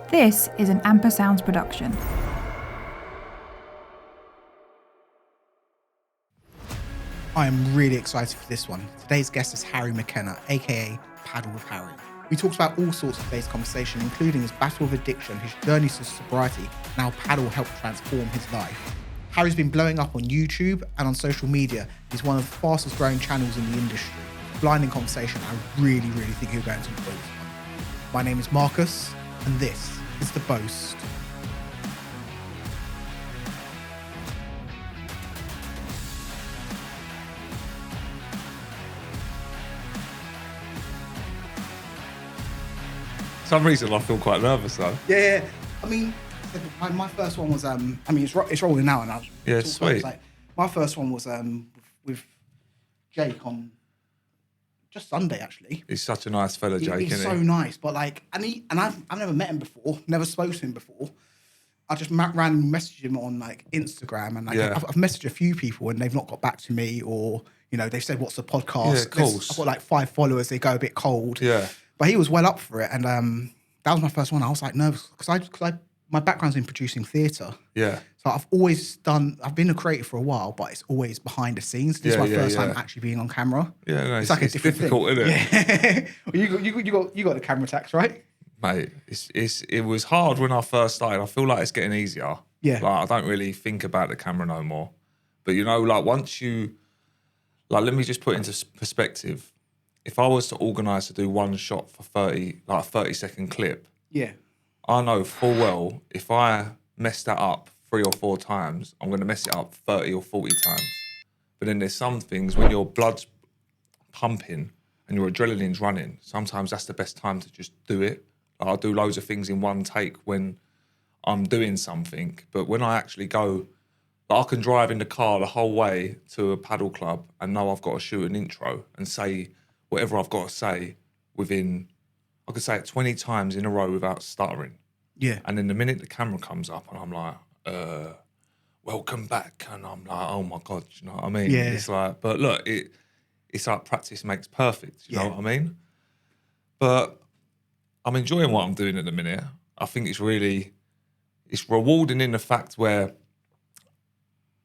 This is an Amper Sounds production. I am really excited for this one. Today's guest is Harry McKenna, aka Padel with Harry. We talked about all sorts of today's conversation, including his battle with addiction, his journey to sobriety, and how Padel helped transform his life. Harry's been blowing up on YouTube and on social media. He's one of the fastest growing channels in the industry. Blinding conversation. I really think you're going to enjoy this one. My name is Marcus, and this is The Boast. For some reason I feel quite nervous though. Yeah. I mean, my first one was it's rolling now, and Sweet. My first one was with Jake on just Sunday actually. He's such a nice fella, Jake. He's so nice, but I've never met him before, never spoken to him before. I just randomly messaged him on Instagram, and I've messaged a few people and they've not got back to me, or they've said what's the podcast. Yeah, of course. I've got 5 followers. They go a bit cold. Yeah. But he was well up for it, and that was my first one. I was nervous because my background's in producing theatre. Yeah. So I've been a creator for a while, but it's always behind the scenes. This is my first time actually being on camera. Yeah, no, it's like a different difficult, thing. isn't it? Yeah. you got the camera tax, right? Mate, it was hard when I first started. I feel like it's getting easier. Yeah. I don't really think about the camera no more. But once you let me just put it into perspective. If I was to organise to do one shot for 30-second clip, yeah, I know full well if I mess that up 3 or 4 times, I'm going to mess it up 30 or 40 times. But then there's some things when your blood's pumping and your adrenaline's running, sometimes that's the best time to just do it. I'll do loads of things in one take when I'm doing something. But when I actually go, I can drive in the car the whole way to a paddle club and know I've got to shoot an intro and say whatever I've got to say I could say it 20 times in a row without stuttering. yeah, And then the minute the camera comes up and I'm like, welcome back. And I'm like, oh my God, you know what I mean? Yeah. It's but look, it's like practice makes perfect, you know what I mean? But I'm enjoying what I'm doing at the minute. I think it's rewarding in the fact where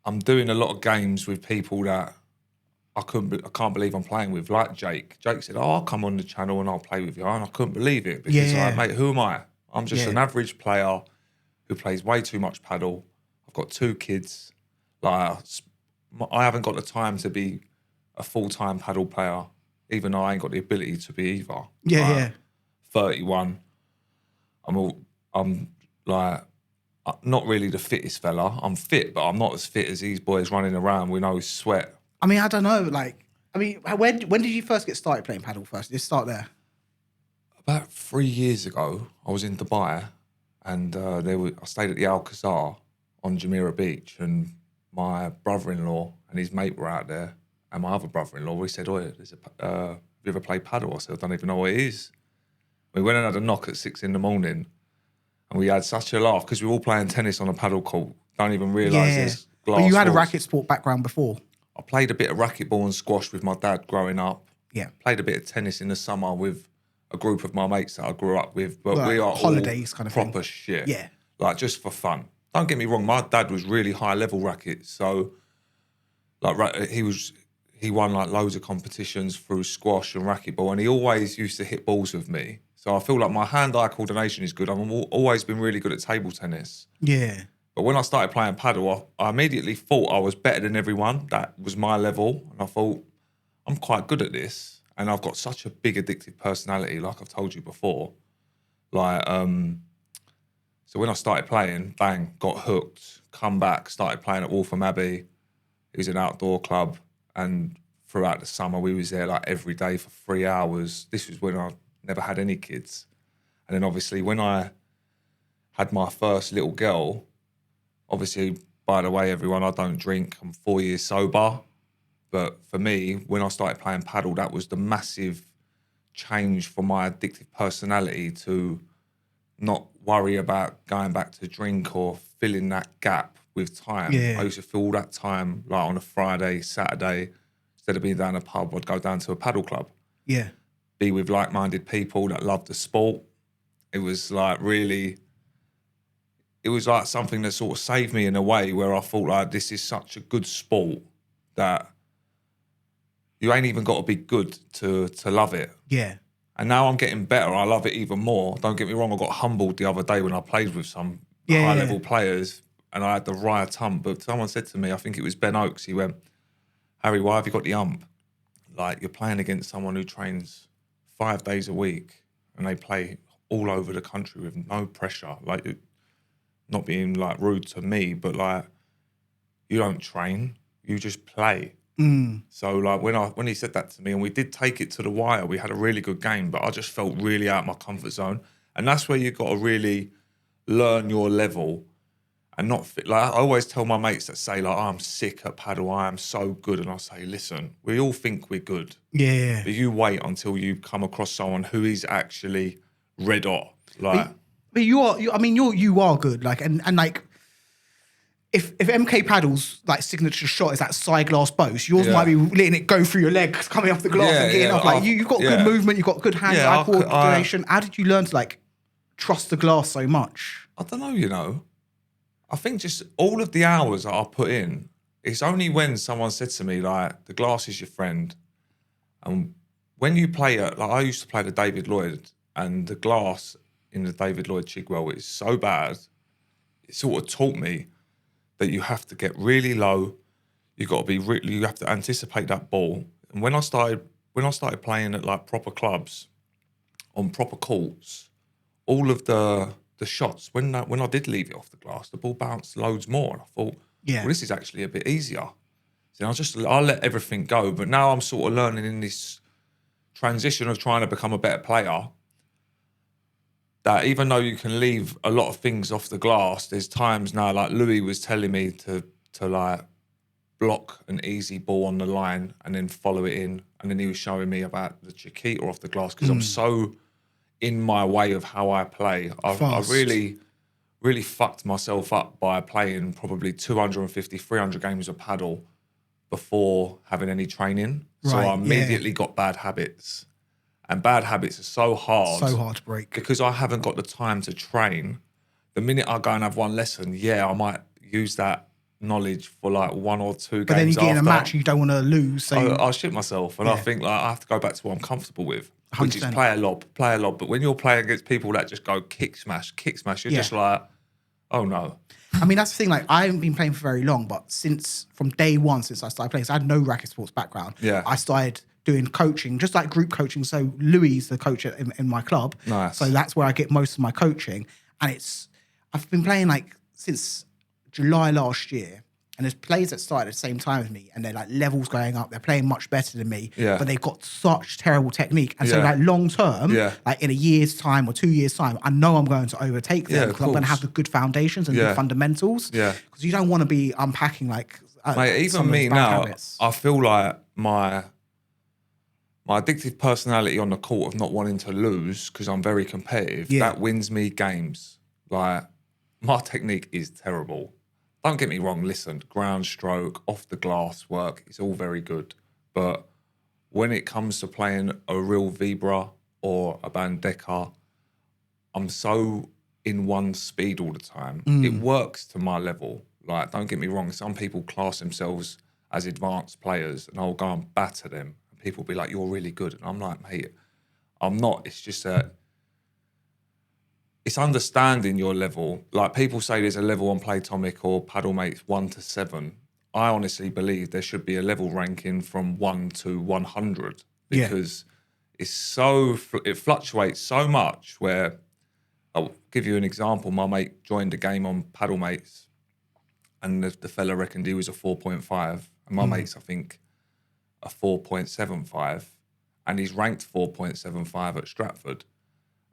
I'm doing a lot of games with people that I can't believe I'm playing with, like Jake. Jake said, I'll come on the channel and I'll play with you. And I couldn't believe it because, mate, who am I? I'm just an average player who plays way too much paddle. I've got 2 kids. I haven't got the time to be a full-time paddle player, even though I ain't got the ability to be either. Yeah. 31. I'm not really the fittest fella. I'm fit, but I'm not as fit as these boys running around with no sweat. I mean, I don't know. When did you first get started playing paddle first? Let's start there. About 3 years ago, I was in Dubai, and I stayed at the Alcazar on Jumeirah Beach, and my brother-in-law and his mate were out there, and my other brother-in-law, we said, "Oh, have you ever played paddle?" I said, "I don't even know what it is." We went and had a knock at 6 a.m, and we had such a laugh because we were all playing tennis on a paddle court. Don't even realise there's glass. But you had a courts. racket sport background before. I played a bit of racquetball and squash with my dad growing up. Yeah. Played a bit of tennis in the summer with a group of my mates that I grew up with. But Like we are holidays all kind of proper thing. shit. Yeah. Just for fun. Don't get me wrong, my dad was really high level racket. So he won loads of competitions through squash and racquetball, and he always used to hit balls with me. So I feel like my hand-eye coordination is good. I've always been really good at table tennis. Yeah. But when I started playing paddle, I immediately thought I was better than everyone. That was my level. And I thought, I'm quite good at this. And I've got such a big addictive personality, like I've told you before. So when I started playing, bang, got hooked, come back, started playing at Waltham Abbey. It was an outdoor club. And throughout the summer, we was there every day for 3 hours. This was when I never had any kids. And then obviously when I had my first little girl, obviously, by the way, everyone, I don't drink. I'm 4 years sober. But for me, when I started playing paddle, that was the massive change for my addictive personality to not worry about going back to drink or filling that gap with time. Yeah. I used to fill all that time on a Friday, Saturday. Instead of being down a pub, I'd go down to a paddle club. Yeah. Be with like-minded people that love the sport. It was like really, it was like something that sort of saved me in a way where I thought like, this is such a good sport that you ain't even got to be good to love it. Yeah. And now I'm getting better. I love it even more. Don't get me wrong. I got humbled the other day when I played with some high-level players and I had the riot hump. But someone said to me, I think it was Ben Oakes, he went, Harry, why have you got the hump? Like, you're playing against someone who trains 5 days a week and they play all over the country with no pressure. Like, not being, like, rude to me, but, like, you don't train. You just play. So like when he said that to me, and we did take it to the wire, we had a really good game, but I just felt really out of my comfort zone. And that's where you've got to really learn your level and not fit. Like I always tell my mates that say like, oh, I'm sick at paddle, I am so good. And I say, listen, we all think we're good. Yeah. But you wait until you come across someone who is actually red hot. Like, but you are good. Like, and like, if MK Paddle's like signature shot is that side glass boast, yours might be letting it go through your legs, coming off the glass and getting off. Like you've got good movement, you've got good hand-eye coordination. How did you learn to like trust the glass so much? I don't know, you know. I think just all of the hours that I put in, it's only when someone said to me like, the glass is your friend. And when you play it, like I used to play the David Lloyd, and the glass in the David Lloyd Chigwell is so bad, it sort of taught me that you have to get really low. You got to be you have to anticipate that ball. And when I started playing at like proper clubs, on proper courts, all of the shots when I did leave it off the glass, the ball bounced loads more. And I thought, well, this is actually a bit easier. So I let everything go. But now I'm sort of learning in this transition of trying to become a better player, that even though you can leave a lot of things off the glass, there's times now, like Louis was telling me to like block an easy ball on the line and then follow it in. And then he was showing me about the Chiquita off the glass because I'm so in my way of how I play. I really, really fucked myself up by playing probably 250, 300 games of paddle before having any training. Right, so I immediately got bad habits. And bad habits are so hard. So hard to break. Because I haven't got the time to train. The minute I go and have one lesson, I might use that knowledge for like 1 or 2 games. But then you get in a match you don't want to lose. So I'll shit myself. And I think like I have to go back to what I'm comfortable with, 100%. Which is play a lob. But when you're playing against people that just go kick smash, you're just like, oh no. I mean, that's the thing. Like, I haven't been playing for very long, but from day one, since I started playing, so I had no racket sports background. Yeah. I started doing coaching, just like group coaching. So Louis is the coach in my club. Nice. So that's where I get most of my coaching. And I've been playing like since July last year. And there's players that started at the same time as me, and they're like levels going up. They're playing much better than me, but they've got such terrible technique. And so like long term, like in a year's time or 2 years' time, I know I'm going to overtake them because I'm going to have the good foundations and good fundamentals. Yeah. Because you don't want to be unpacking like mate, even me now, habits. I feel like my addictive personality on the court of not wanting to lose because I'm very competitive, that wins me games. Like, my technique is terrible. Don't get me wrong, listen, ground stroke, off the glass work, it's all very good. But when it comes to playing a real Vibra or a Bandeca, I'm so in one speed all the time. It works to my level. Like, don't get me wrong, some people class themselves as advanced players and I'll go and batter them. And people will be like, you're really good. And I'm like, mate, I'm not. It's just that it's understanding your level. Like, people say there's a level on Playtomic or Paddle Mates 1 to 7. I honestly believe there should be a level ranking from 1 to 100 because it fluctuates so much. Where I'll give you an example. My mate joined a game on Paddle Mates and the fella reckoned he was a 4.5 and my mate's, I think, a 4.75 and he's ranked 4.75 at Stratford.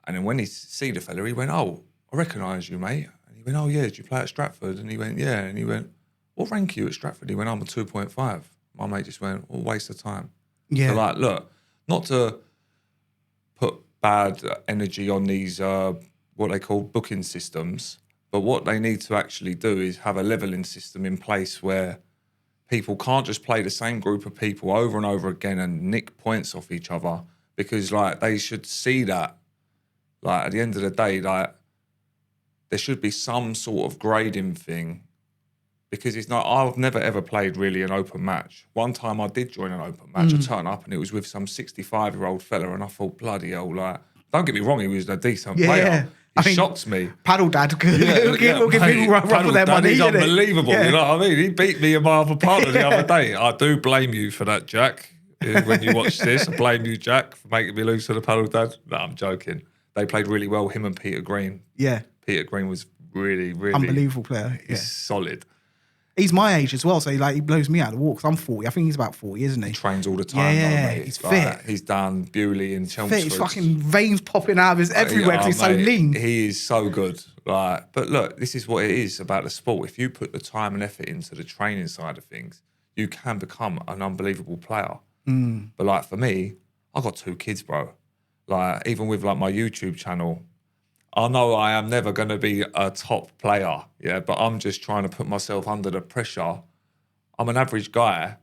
And then when he see the fella, he went, oh, I recognise you, mate. And he went, oh, yeah, did you play at Stratford? And he went, yeah. And he went, what rank are you at Stratford? He went, I'm a 2.5. My mate just went, well, waste of time. Yeah. So, like, look, not to put bad energy on these, what they call booking systems, but what they need to actually do is have a levelling system in place where people can't just play the same group of people over and over again and nick points off each other because, like, they should see that. Like, at the end of the day, like, there should be some sort of grading thing, because it's not, I've never ever played really an open match. One time I did join an open match, I turned up and it was with some 65-year-old fella, and I thought, bloody hell, like, don't get me wrong, he was a decent player. He shocked me. Paddle Dad could give people run for their money. He's unbelievable, Yeah. you know what I mean? He beat me and my other partner the other day. I do blame you for that, Jack. When you watch this, I blame you, Jack, for making me lose to the Paddle Dad. No, I'm joking. They played really well, him and Peter Green. Yeah. Peter Green was really, really... Unbelievable player. Yeah. He's solid. He's my age as well, so he blows me out of the water. 'Cause I'm 40. I think he's about 40, isn't he? He trains all the time. Yeah, though, mate. he's Like, fit. He's done Bewley and Chelmsford. Fit. His fucking veins popping out of his everywhere because he's so mate, lean. He is so good. Like, but look, this is what it is about the sport. If you put the time and effort into the training side of things, you can become an unbelievable player. But like for me, I got 2 kids, bro. Like, even with like my YouTube channel, I know I am never going to be a top player, yeah, but I'm just trying to put myself under the pressure. I'm an average guy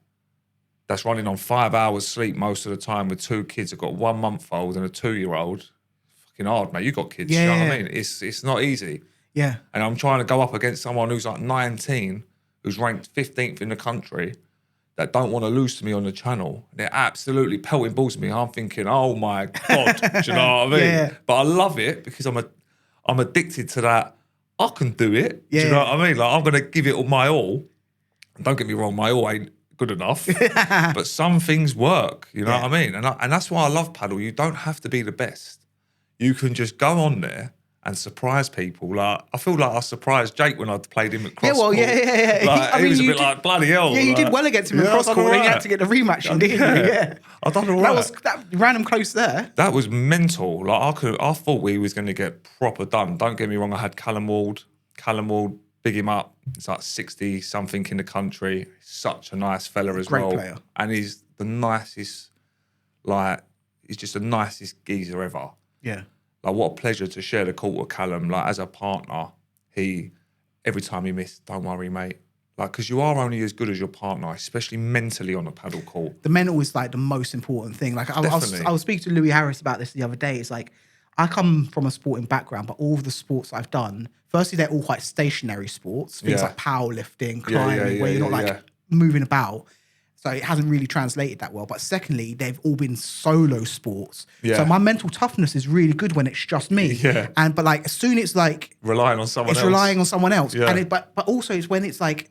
that's running on 5 hours sleep most of the time with 2 kids. I've got 1-month-old and a 2-year-old. Fucking hard, mate. You got kids, you know what I mean? It's not easy. Yeah. And I'm trying to go up against someone who's like 19, who's ranked 15th in the country, that don't want to lose to me on the channel. They're absolutely pelting balls at me. I'm thinking, oh my God, do you know what I mean? Yeah. But I love it because I'm addicted to that. I can do it. Yeah. Do you know what I mean? Like, I'm going to give it my all. Don't get me wrong, my all ain't good enough. But some things work, you know what I mean? And that's why I love paddle. You don't have to be the best. You can just go on there and surprise people. Like, I feel like I surprised Jake when I played him at cross court. Yeah. Like, he was a bit like, bloody hell. Yeah, you did well against him in cross court, and you had to get the rematch, didn't you? Yeah. I done all right. That random close there. That was mental. Like, I thought we was going to get proper done. Don't get me wrong, I had Callum Ward, big him up. He's like 60 something in the country. Such a nice fella as well. Great player. And he's the nicest, like, he's just the nicest geezer ever. Yeah. Like, what a pleasure to share the court with Callum. Like, as a partner, every time he missed, don't worry, mate. Like, because you are only as good as your partner, especially mentally on a paddle court. The mental is like the most important thing. Like, I was speaking to Louis Harris about this the other day. It's like, I come from a sporting background, but all of the sports I've done, firstly, they're all quite stationary sports. Things like powerlifting, climbing, where you're not moving about. So it hasn't really translated that well. But secondly, they've all been solo sports. Yeah. So my mental toughness is really good when it's just me. Yeah. But like, as soon it's like... Relying on someone else. It's relying on someone else. Yeah. And but also it's when it's like,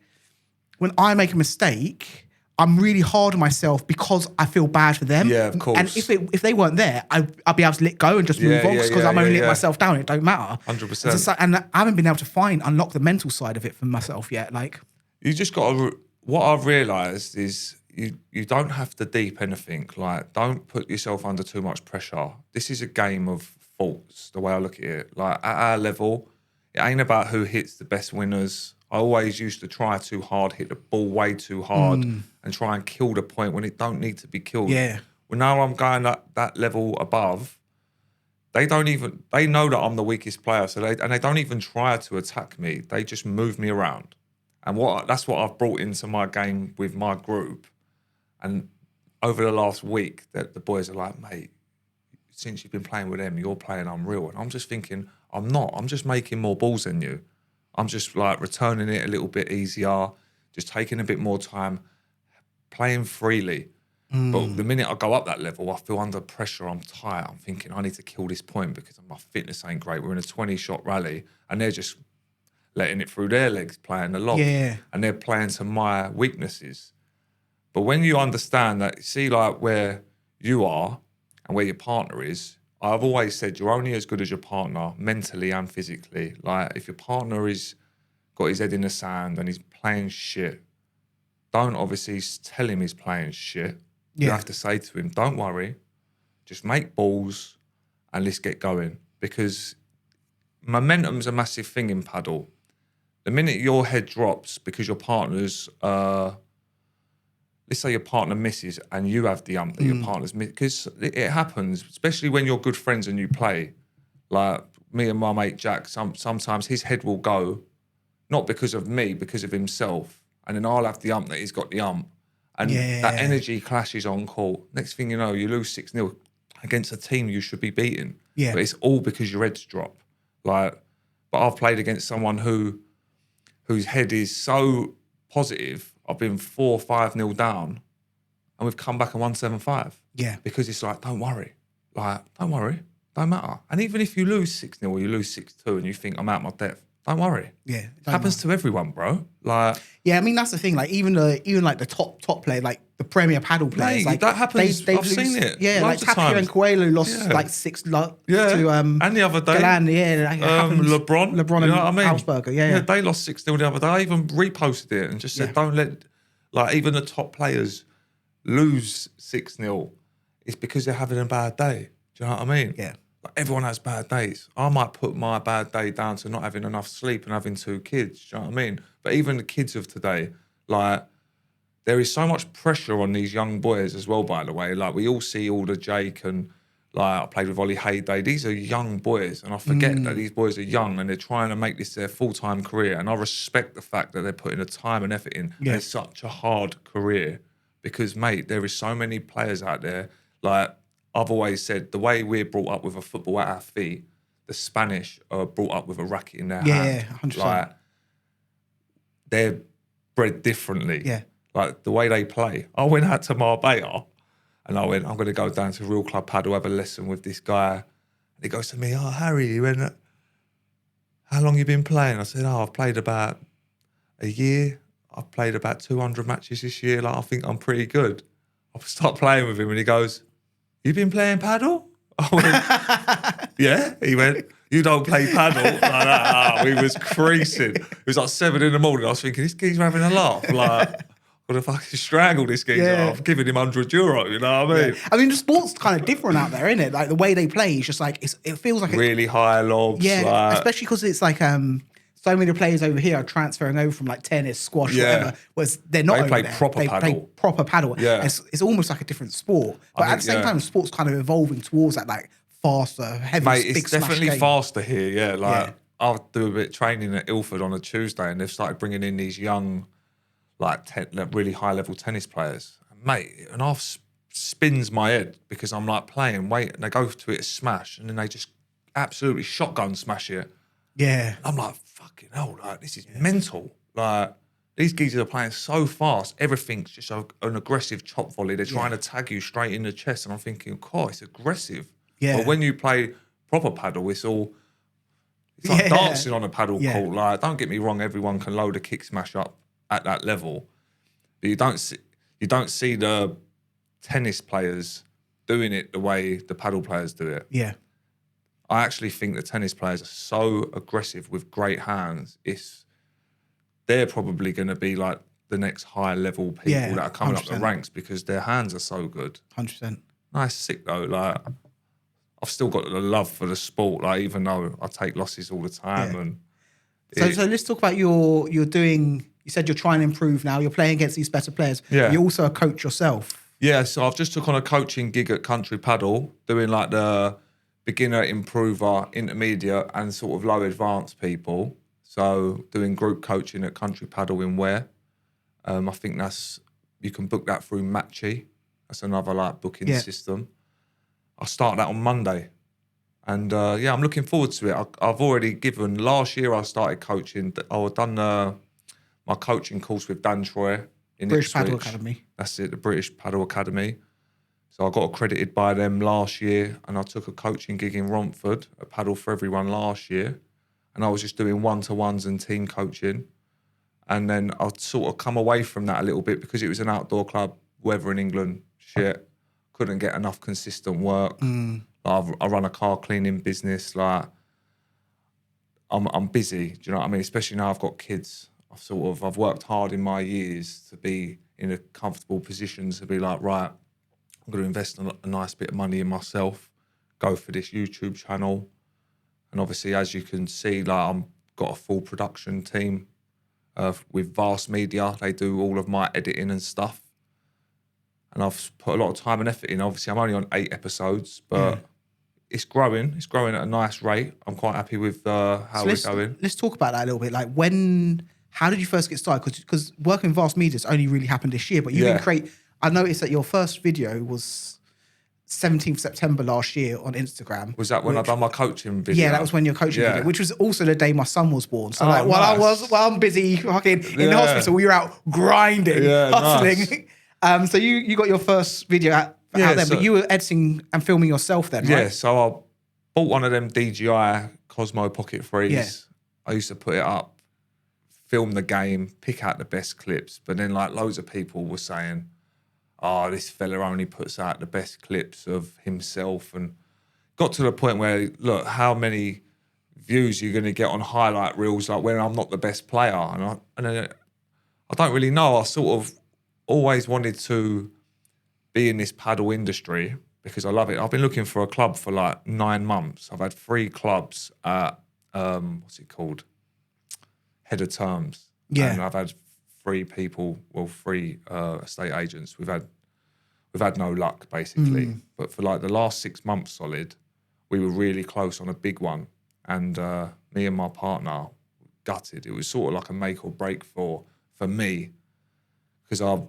when I make a mistake, I'm really hard on myself because I feel bad for them. Yeah, of course. And if they weren't there, I'd be able to let go and just move on because I'm only letting myself down. It don't matter. 100%. Like, and I haven't been able to unlock the mental side of it for myself yet. Like, you just got to... What I've realised is you don't have to deep anything. Like, don't put yourself under too much pressure. This is a game of faults, the way I look at it. Like, at our level, it ain't about who hits the best winners. I always used to try too hard, hit the ball way too hard, and try and kill the point when it don't need to be killed. Yeah. Well, now I'm going at that level above. They know that I'm the weakest player, so they don't even try to attack me. They just move me around. And that's what I've brought into my game with my group. And over the last week, the boys are like, mate, since you've been playing with them, you're playing unreal. And I'm just thinking, I'm not. I'm just making more balls than you. I'm just like returning it a little bit easier, just taking a bit more time, playing freely. But the minute I go up that level, I feel under pressure. I'm tired. I'm thinking I need to kill this point because my fitness ain't great. We're in a 20-shot rally and they're just letting it through their legs, playing the lob. Yeah. And they're playing to my weaknesses. But when you understand that, see like where you are and where your partner is, I've always said you're only as good as your partner mentally and physically. Like, if your partner is got his head in the sand and he's playing shit, don't obviously tell him he's playing shit. You Yeah. have to say to him, don't worry, just make balls and let's get going. Because momentum's a massive thing in paddle. The minute your head drops because your partner's, let's say your partner misses and you have the ump that your partner's missed, because it happens, especially when you're good friends and you play. Like me and my mate Jack, sometimes his head will go, not because of me, because of himself. And then I'll have the ump that he's got the ump. And that energy clashes on court. Next thing you know, you lose 6-0. against a team you should be beating. Yeah. But it's all because your head's dropped. Like, but I've played against someone whose head is so positive. I've been 4-5-0 down, and we've come back and won 7-5. Yeah. Because it's like, don't worry. Like, don't worry. Don't matter. And even if you lose 6-0 or you lose 6-2 and you think I'm out my depth, don't worry. Yeah. It happens to everyone, bro. Like, yeah, I mean that's the thing. Like even like the top player, like the Premier Padel players, mate, like that happens. I've seen it. Yeah, like loads of Tapia and times. Coelho lost Yeah. like 6 to And the other day, Galan, yeah, like, it happens. LeBron and you know what I mean? Hausberger, yeah. They lost 6-0 the other day. I even reposted it and just said, don't let, like, even the top players lose 6-0. It's because they're having a bad day. Do you know what I mean? Yeah. Like, everyone has bad days. I might put my bad day down to not having enough sleep and having 2 kids. Do you know what I mean? But even the kids of today, like, there is so much pressure on these young boys as well, by the way. Like, we all see all the Jake and, like, I played with Ollie Hayday. These are young boys, and I forget that these boys are young and they're trying to make this their full-time career. And I respect the fact that they're putting the time and effort in. Yeah. It's such a hard career because, mate, there is so many players out there. Like, I've always said, the way we're brought up with a football at our feet, the Spanish are brought up with a racket in their hand. Yeah, 100%. Like, they're bred differently. Yeah. Like, the way they play. I went out to Marbella and I went, I'm going to go down to Real Club Padel, have a lesson with this guy. And he goes to me, oh, Harry, he went, how long you been playing? I said, oh, I've played about a year. I've played about 200 matches this year. Like, I think I'm pretty good. I start playing with him and he goes, you been playing paddle? I went, yeah. He went, you don't play paddle? Like that. Oh, we was creasing. It was like 7 a.m. I was thinking, this geezer having a laugh. Like, I'm gonna fucking strangle this geezer. Yeah. I've given him €100, you know what I mean? I mean, the sport's kind of different out there, isn't it? Like the way they play, it's just like it feels like Really high lobs. yeah, like, especially because it's like so many players over here are transferring over from like tennis, squash, Yeah. whatever. Whereas they're not. They over play there. proper They play paddle. proper paddle. Yeah. It's almost like a different sport, but at the same time, sport's kind of evolving towards that like faster, heavy, mate, big it's smash definitely game. faster here. Yeah, like Yeah. I'll do a bit of training at Ilford on a Tuesday, and they've started bringing in these young, like really high level tennis players. And mate, and spins my head because I'm like playing, wait, and they go to it a smash, and then they just absolutely shotgun smash it. Yeah, I'm like, fucking hell, like this is mental. Like these geezers are playing so fast, everything's just an aggressive chop volley. They're trying to tag you straight in the chest, and I'm thinking, God, it's aggressive. Yeah. But when you play proper paddle, it's like dancing on a paddle court. Like, don't get me wrong, everyone can load a kick smash up at that level, but you don't see the tennis players doing it the way the paddle players do it. yeah, I actually think the tennis players are so aggressive with great hands. They're probably going to be like the next high level people Yeah, that are coming up the 100%. ranks because their hands are so good. 100%. Nice, sick though. Like, I've still got the love for the sport. Like, even though I take losses all the time, Yeah. and So let's talk about you're doing. You said you're trying to improve now. You're playing against these better players. Yeah. You're also a coach yourself. yeah. So I've just took on a coaching gig at Country Padel, doing like the beginner, improver, intermediate, and sort of low advanced people. So doing group coaching at Country Padel in Ware. I think you can book that through Matchy. That's another like booking system. I start that on Monday. And I'm looking forward to it. I've already given, last year I started coaching. I've done my coaching course with Dan Troy in British Ipswich. Padel Academy. That's it, the British Padel Academy. So I got accredited by them last year, and I took a coaching gig in Romford at Padel for Everyone last year. And I was just doing one-to-ones and team coaching. And then I'd sort of come away from that a little bit because it was an outdoor club, weather in England, shit. Couldn't get enough consistent work. I run a car cleaning business. Like, I'm busy. Do you know what I mean? Especially now I've got kids. I've worked hard in my years to be in a comfortable position to be like, right, I'm going to invest a nice bit of money in myself, go for this YouTube channel. And obviously, as you can see, like, I've got a full production team with Vast Media. They do all of my editing and stuff. And I've put a lot of time and effort in. Obviously, I'm only on 8 episodes, but it's growing. It's growing at a nice rate. I'm quite happy with how we're going. Let's talk about that a little bit. Like how did you first get started? Because working with Vast Media's only really happened this year, but you didn't create. I noticed that your first video was 17th September last year on Instagram. Was that when I done my coaching video? Yeah, that was when your coaching video, which was also the day my son was born. So Oh, while I'm busy fucking in the hospital, we were out grinding, hustling. Nice. So you got your first video out there, but you were editing and filming yourself then, right? Yeah, so I bought one of them DJI Cosmo Pocket 3s. Yeah. I used to put it up, film the game, pick out the best clips. But then like loads of people were saying, oh, this fella only puts out the best clips of himself, and got to the point where, look, how many views you're going to get on highlight reels like when I'm not the best player? And I don't really know. I sort of always wanted to be in this paddle industry because I love it. I've been looking for a club for like 9 months. I've had 3 clubs at, what's it called? Head of Terms. Yeah. And I've had 3 estate agents. We've had no luck basically. But for like the last 6 months solid, we were really close on a big one. And me and my partner gutted. It was sort of like a make or break for me, because I've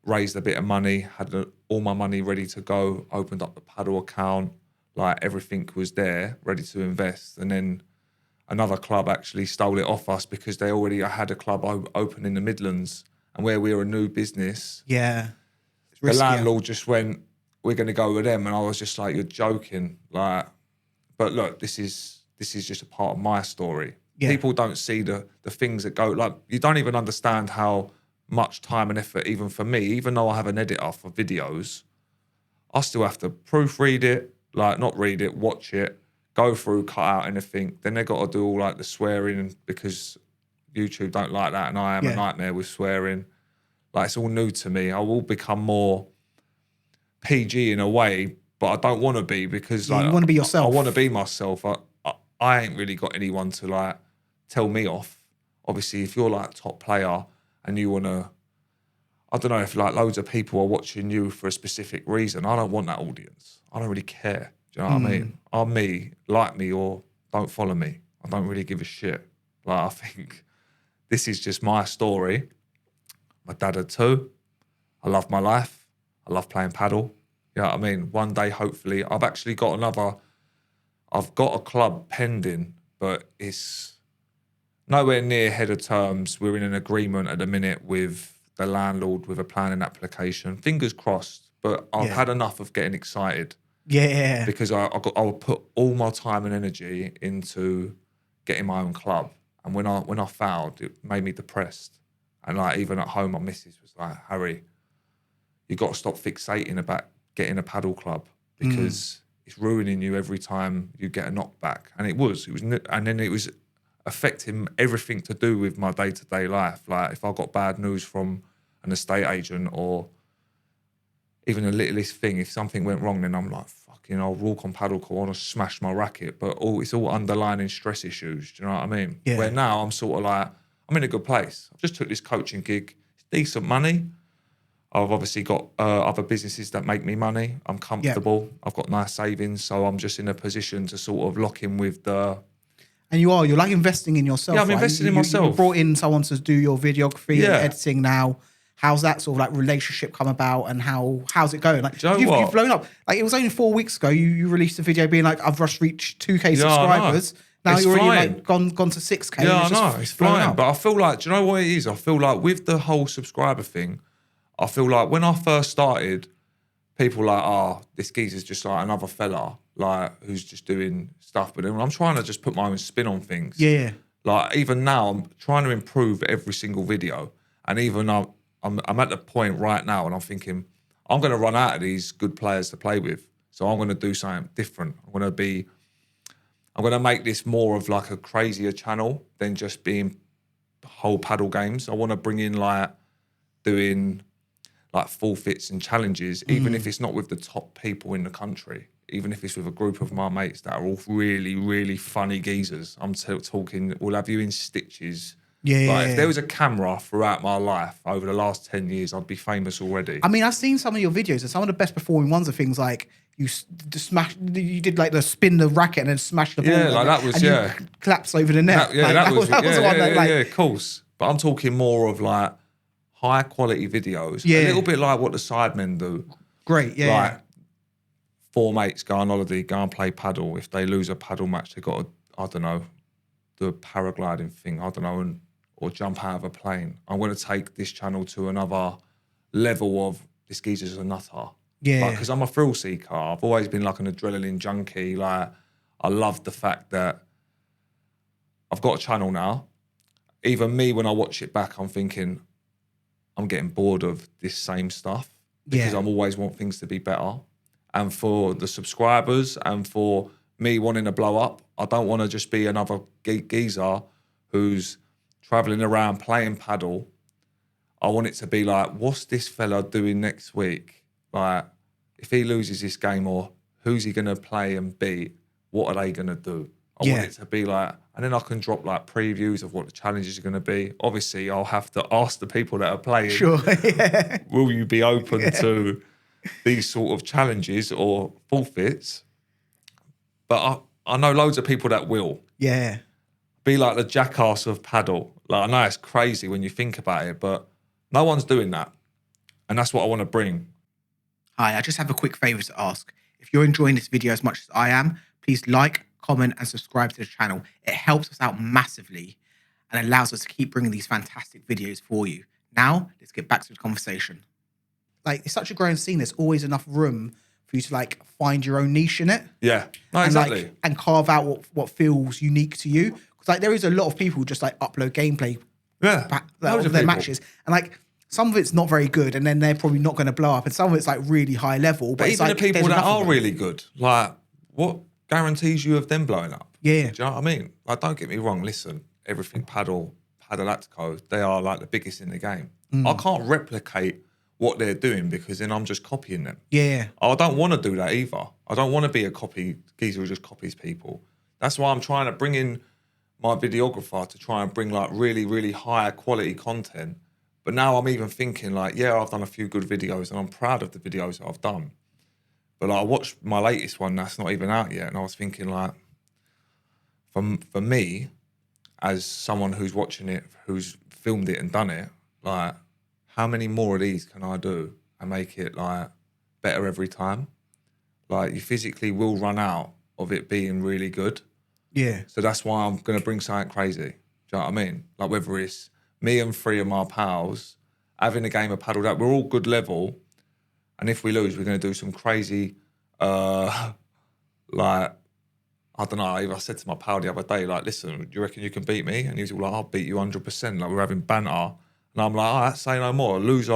raised a bit of money, had all my money ready to go, opened up the paddle account, like everything was there, ready to invest. And then another club actually stole it off us because they already had a club open in the Midlands, and where we were a new business. Yeah. The landlord just went, we're going to go with them. And I was just like, you're joking. Like, but look, this is just a part of my story. Yeah. People don't see the things that go, like, you don't even understand how much time and effort, even for me, even though I have an editor for videos, I still have to proofread it, like not read it, watch it, go through, cut out anything. Then they got to do all like the swearing because YouTube don't like that, and I am a nightmare with swearing. Like, it's all new to me. I will become more PG in a way, but I don't want to be, because like, you want to be yourself. I want to be myself. I ain't really got anyone to like tell me off. Obviously, if you're like a top player and you want to, I don't know, if like loads of people are watching you for a specific reason, I don't want that audience. I don't really care. Do you know what I mean? I'm me, like me or don't follow me. I don't really give a shit. Like, I think this is just my story. My dad had 2. I love my life. I love playing paddle. You know what I mean? One day, hopefully, I've actually got I've got a club pending, but it's nowhere near head of terms. We're in an agreement at the minute with the landlord with a planning application. Fingers crossed, but I've had enough of getting excited. Yeah. Because I would put all my time and energy into getting my own club. And when I failed, it made me depressed. And like, even at home, my missus was like, Harry, you got to stop fixating about getting a paddle club, because it's ruining you every time you get a knockback. And it was, and then it was affecting everything to do with my day-to-day life. Like, if I got bad news from an estate agent, or even the littlest thing, if something went wrong, then I'm like, fucking, I'll walk on paddle court, I want to smash my racket. But it's all underlining stress issues. Do you know what I mean? Yeah. Where now I'm sort of like, I'm in a good place. I've just took this coaching gig. It's decent money. I've obviously got other businesses that make me money. I'm comfortable. Yeah. I've got nice savings. So I'm just in a position to sort of lock in with the... And you're like investing in yourself. Yeah, I'm investing in myself. You brought in someone to do your videography and editing now. How's that sort of like relationship come about, and how's it going? Like, you've blown up. Like, it was only 4 weeks ago you released a video being like, I've just reached 2K subscribers. Now it's you're already like gone to 6K. Yeah, I know. It's flying. But I feel like, do you know what it is? I feel like with the whole subscriber thing, I feel like when I first started, people were like, oh, this geezer's just like another fella, like, who's just doing stuff. But then I'm trying to just put my own spin on things. Yeah. Like, even now, I'm trying to improve every single video. And even I'm at the point right now, and I'm thinking, I'm going to run out of these good players to play with. So I'm going to do something different. I'm going to make this more of like a crazier channel than just being whole paddle games. I want to bring in like doing like forfeits and challenges, even if it's not with the top people in the country, even if it's with a group of my mates that are all really, really funny geezers. I'm talking, we'll have you in stitches. If there was a camera throughout my life over the last 10 years, I'd be famous already. I mean, I've seen some of your videos, and some of the best performing ones are things like you did like the spin the racket and then smash the ball. Yeah, like that was, and you collapse over the net. That was the one that, like, yeah, of course. But I'm talking more of like high quality videos. A little bit like what the Sidemen do. Great, yeah. Like 4 mates go on holiday, go and play paddle. If they lose a paddle match, they got to, I don't know, do a paragliding thing, I don't know, or jump out of a plane. I'm going to take this channel to another level of this geezer's a nutter. Yeah. Because I'm a thrill seeker. I've always been like an adrenaline junkie. Like, I love the fact that I've got a channel now. Even me, when I watch it back, I'm thinking, I'm getting bored of this same stuff because Yeah. I always want things to be better. And for the subscribers and for me wanting to blow up, I don't want to just be another geezer who's traveling around playing paddle. I want it to be like, what's this fella doing next week? Like, if he loses this game, or who's he going to play and beat? What are they going to do? I want it to be like, and then I can drop like previews of what the challenges are going to be. Obviously, I'll have to ask the people that are playing, Sure. Yeah. will you be open to these sort of challenges or forfeits? But I know loads of people that will. Yeah. Be like the jackass of paddle. Like, I know it's crazy when you think about it, but no one's doing that. And that's what I want to bring. Hi, I just have a quick favour to ask. If you're enjoying this video as much as I am, please like, comment and subscribe to the channel. It helps us out massively and allows us to keep bringing these fantastic videos for you. Now, let's get back to the conversation. Like, it's such a growing scene. There's always enough room for you to like find your own niche in it. Yeah, no, And exactly. like, and carve out what feels unique to you. Because like there is a lot of people who just like upload gameplay Yeah, loads of of their people. matches. And like some of it's not very good and then they're probably not going to blow up. And some of it's like really high level. But, But it's even like, the people there's that enough of are them. really good, like, what guarantees you of them blowing up? Yeah. Do you know what I mean? Like, don't get me wrong, listen, everything Padel Actico, they are like the biggest in the game. I can't replicate what they're doing because then I'm just copying them. Yeah. I don't want to do that either. I don't want to be a geezer who just copies people. That's why I'm trying to bring in my videographer to try and bring like really, really high quality content. But now I'm even thinking like, yeah, I've done a few good videos and I'm proud of the videos that I've done. But like, I watched my latest one that's not even out yet, and I was thinking like, for me, as someone who's watching it, who's filmed it and done it, like, how many more of these can I do and make it like better every time? Like, you physically will run out of it being really good. Yeah. So that's why I'm going to bring something crazy. Do you know what I mean? Like, whether it's me and 3 of my pals having a game of paddle that we're all good level, and if we lose, we're going to do some crazy, like, I don't know, I said to my pal the other day, like, listen, do you reckon you can beat me? And he was all like, I'll beat you 100%. Like, we're having banter. And I'm like, all right, say no more. Loser's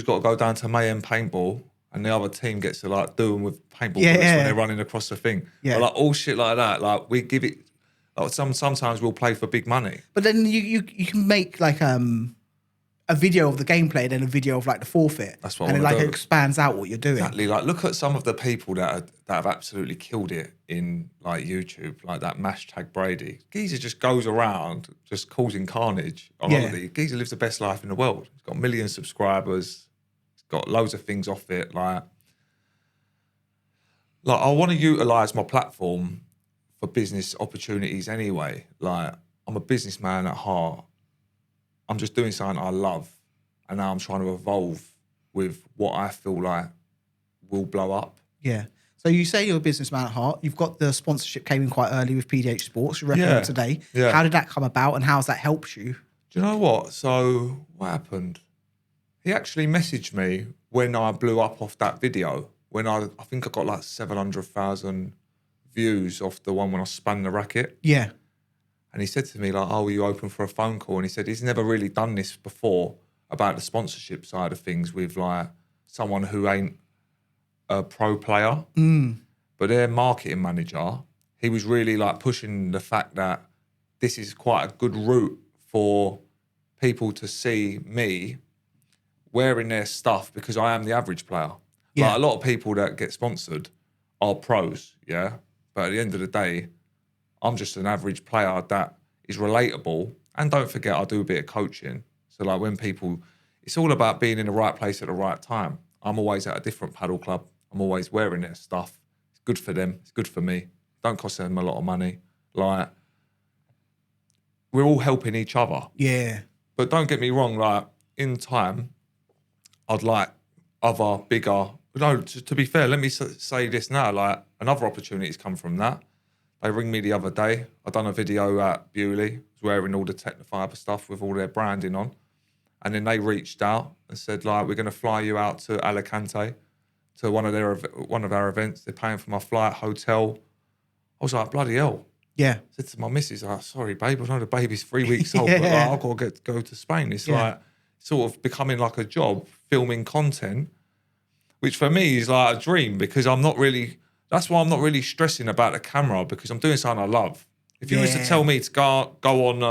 got to go down to Mayhem paintball, and the other team gets to like do them with paintball bullets when they're running across the thing. Yeah. But, like, all shit like that. Like, we give it. Like, sometimes we'll play for big money. But then you can make like a video of the gameplay and then a video of like the forfeit. That's what I and it wanna like do. expands out what you're doing. Exactly. Like, look at some of the people that have absolutely killed it in like YouTube, like that #Brady. Geezer just goes around just causing carnage on holiday. Geezer lives the best life in the world. He's got millions of subscribers. He's got loads of things off it. Like I want to utilize my platform for business opportunities anyway. Like, I'm a businessman at heart. I'm just doing something I love, and now I'm trying to evolve with what I feel like will blow up. Yeah. So you say you're a businessman at heart. You've got the sponsorship came in quite early with PDH Sports. You reckon today. Yeah. How did that come about and how's that helped you? Do you know what? So what happened? He actually messaged me when I blew up off that video. When I think I got like 700,000 views off the one when I spun the racket. Yeah. And he said to me like, oh, are you open for a phone call? And he said he's never really done this before about the sponsorship side of things with like someone who ain't a pro player. But their marketing manager, he was really like pushing the fact that this is quite a good route for people to see me wearing their stuff because I am the average player. Yeah. Like, a lot of people that get sponsored are pros, yeah? But at the end of the day, I'm just an average player that is relatable. And don't forget, I do a bit of coaching. So like when people, it's all about being in the right place at the right time. I'm always at a different paddle club. I'm always wearing their stuff. It's good for them. It's good for me. Don't cost them a lot of money. Like, we're all helping each other. Yeah. But don't get me wrong, like, in time, I'd like other bigger No, to be fair, let me say this now. Like, another opportunity's come from that. They ring me the other day. I done a video at Bewley, was wearing all the Technofiber stuff with all their branding on. And then they reached out and said, like, we're going to fly you out to Alicante to one of our events. They're paying for my flight, hotel. I was like, bloody hell. Yeah. I said to my missus, like, sorry, babe, I know the baby's 3 weeks old, Yeah. but like, I've got to go to Spain. It's Yeah. like sort of becoming like a job, filming content, which for me is like a dream because that's why I'm not really stressing about the camera because I'm doing something I love. If you was to tell me to go on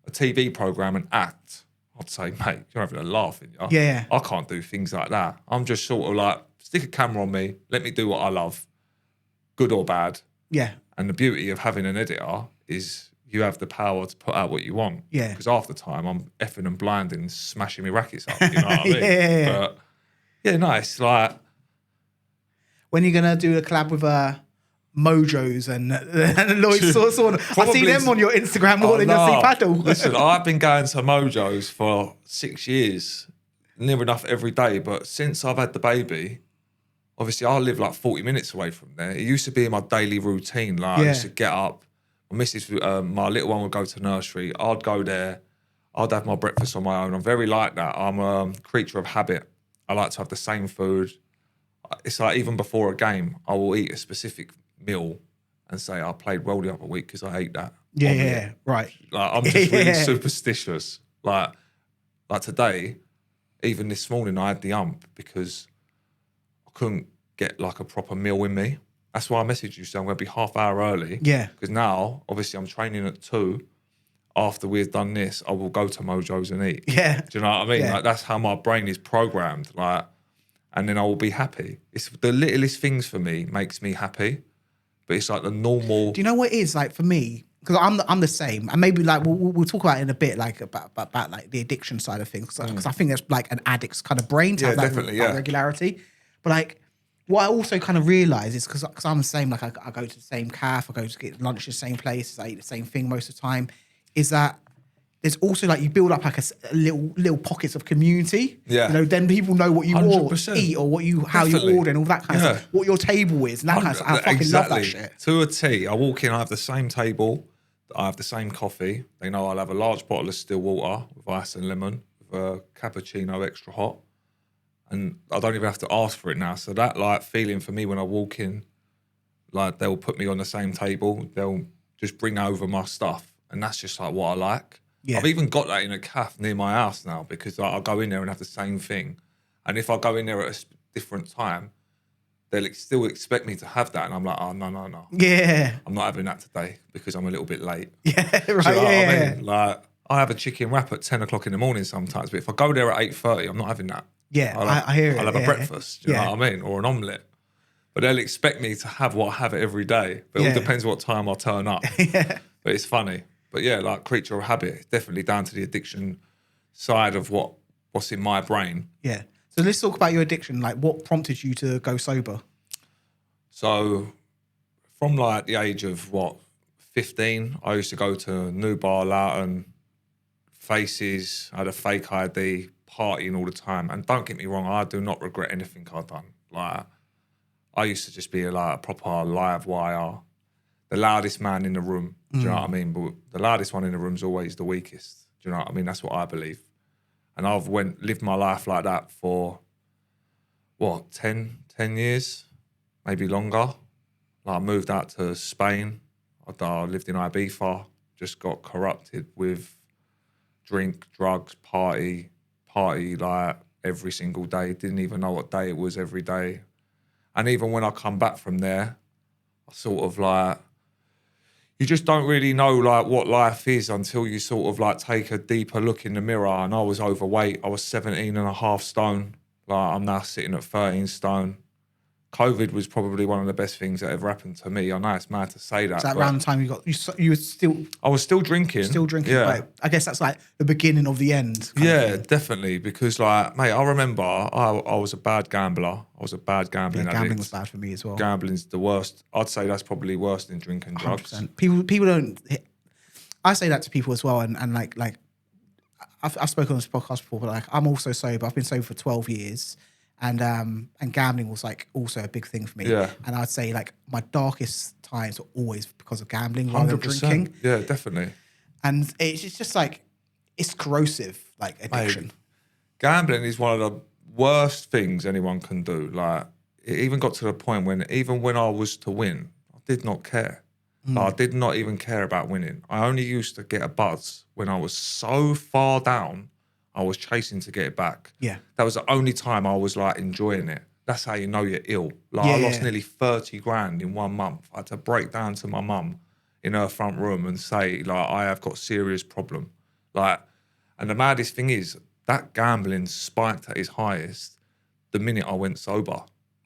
a TV program and act, I'd say, mate, you're having a laugh, aren't you? Yeah. I can't do things like that. I'm just sort of like, stick a camera on me, let me do what I love, good or bad. Yeah. And the beauty of having an editor is you have the power to put out what you want. Yeah. Because half the time I'm effing and blinding, smashing my rackets up, you know what I mean? Yeah. But yeah, nice. Like, when you're gonna do a collab with Mojos and Lloyd Sauce on, I see them on your Instagram more than I see Padel. Listen, I've been going to Mojos for 6 years, near enough every day. But since I've had the baby, obviously I live like 40 minutes away from there. It used to be in my daily routine. Like I used to get up, my missus, my little one would go to nursery. I'd go there. I'd have my breakfast on my own. I'm very like that. I'm a creature of habit. I like to have the same food. It's like even before a game, I will eat a specific meal and say I played well the other week because I ate that. Yeah, right. Like I'm just really superstitious. Like today, even this morning, I had the ump because I couldn't get like a proper meal in me. That's why I messaged you, so I'm going to be half hour early. Yeah. Because now, obviously, I'm training at 2. After we've done this, I will go to Mojo's and eat. Yeah. Do you know what I mean? Yeah. Like that's how my brain is programmed. Like, and then I will be happy. It's the littlest things for me makes me happy, but it's like the normal. Do you know what it is like for me? Because I'm the same, and maybe like we'll talk about it in a bit, like about like the addiction side of things. Because I think that's like an addict's kind of brain to have that regularity. But like, what I also kind of realise is because I'm the same. Like I go to the same cafe, I go to get lunch at the same place, I eat the same thing most of the time. Is that there's also like you build up like a little pockets of community. Yeah. You know, then people know what you 100%. eat or how you order and all that kind of stuff. What your table is and that kind of stuff. I fucking love that shit. To a T. I walk in, I have the same table, I have the same coffee. They know I'll have a large bottle of still water with ice and lemon, with a cappuccino extra hot. And I don't even have to ask for it now. So that like feeling for me when I walk in, like they'll put me on the same table, they'll just bring over my stuff. And that's just like what I like. Yeah. I've even got that in a cafe near my house now because I'll go in there and have the same thing. And if I go in there at a different time, they'll still expect me to have that. And I'm like, oh, no. Yeah. I'm not having that today because I'm a little bit late. Yeah, right. Do you know what I mean? Like, I have a chicken wrap at 10 o'clock in the morning sometimes, but if I go there at 8:30, I'm not having that. Yeah, I hear it. I'll have a breakfast, do you know what I mean? Or an omelette. But they'll expect me to have what I have it every day. But it all depends what time I turn up. But it's funny. But yeah, like creature of habit, it's definitely down to the addiction side of what's in my brain. Yeah. So let's talk about your addiction. Like what prompted you to go sober? So from like the age of 15, I used to go to New Bar, Loughton, Faces, I had a fake ID, partying all the time. And don't get me wrong, I do not regret anything I've done. Like I used to just be like a proper live wire, the loudest man in the room. Do you know what I mean? But the loudest one in the room is always the weakest. Do you know what I mean? That's what I believe. And I've lived my life like that for, 10 years? Maybe longer. Like I moved out to Spain. I lived in Ibiza. Just got corrupted with drink, drugs, party like every single day. Didn't even know what day it was every day. And even when I come back from there, I sort of like, you just don't really know like what life is until you sort of like take a deeper look in the mirror. And I was overweight. I was 17 and a half stone. Like I'm now sitting at 13 stone. COVID was probably one of the best things that ever happened to me. I know it's mad to say that. So that around the time you were still... I was still drinking. Yeah. Right. I guess that's like the beginning of the end. Yeah, definitely. Because like, mate, I remember I was a bad gambler. I was a bad gambling addict. Gambling was bad for me as well. Gambling's the worst. I'd say that's probably worse than drinking drugs. 100%. People don't... I say that to people as well. And like I've spoken on this podcast before, but like I'm also sober. I've been sober for 12 years. And gambling was like also a big thing for me. Yeah. And I'd say like my darkest times were always because of gambling rather than 100%. drinking. Yeah, definitely. And it's just like, it's corrosive, like addiction. Mate, gambling is one of the worst things anyone can do. Like, it even got to the point when, even when I was to win, I did not care. Like, I did not even care about winning. I only used to get a buzz when I was so far down, I was chasing to get it back. Yeah. That was the only time I was like enjoying it. That's how you know you're ill. Like, Yeah, I lost yeah. nearly 30 grand in 1 month. I had to break down to my mum in her front room and say, like, I have got serious problem. Like, and the maddest thing is that gambling spiked at its highest the minute I went sober.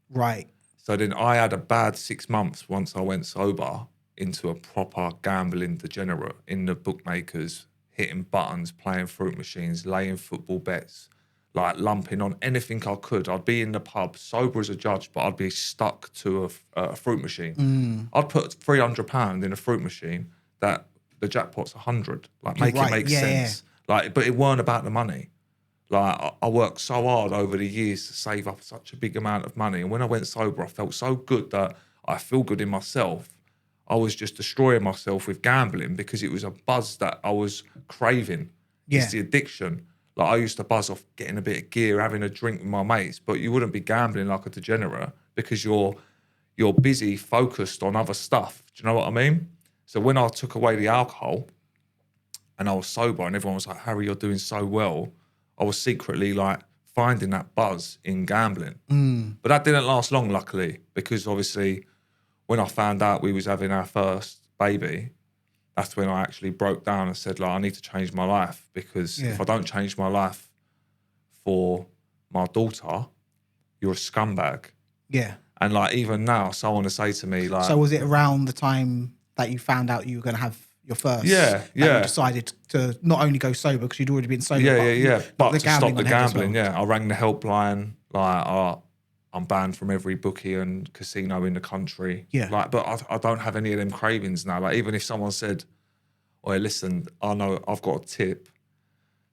Right. So then I had a bad 6 months once I went sober into a proper gambling degenerate in the bookmakers, hitting buttons, playing fruit machines, laying football bets, like lumping on anything I could. I'd be in the pub, sober as a judge, but I'd be stuck to a fruit machine. I'd put £300 in a fruit machine that the jackpot's 100. Like, make it make sense. Like, but it weren't about the money. Like, I worked so hard over the years to save up such a big amount of money. And when I went sober, I felt so good that I feel good in myself. I was just destroying myself with gambling because it was a buzz that I was craving. Yeah. It's the addiction. Like, I used to buzz off getting a bit of gear, having a drink with my mates, but you wouldn't be gambling like a degenerate because you're busy, focused on other stuff. Do you know what I mean? So when I took away the alcohol and I was sober and everyone was like, Harry, you're doing so well, I was secretly like finding that buzz in gambling. But that didn't last long, luckily, because obviously when I found out we was having our first baby, that's when I actually broke down and said, like, I need to change my life because if I don't change my life for my daughter, you're a scumbag. Yeah. And like, even now, someone will say to me, like, So was it around the time that you found out you were going to have your first? Yeah, that yeah. You decided to not only go sober because you'd already been sober. Yeah. But the to stop the on head as well. gambling, I rang the helpline. Like, I'm banned from every bookie and casino in the country. Yeah. Like, but I don't have any of them cravings now. Like, even if someone said, "Oh, listen, I know I've got a tip.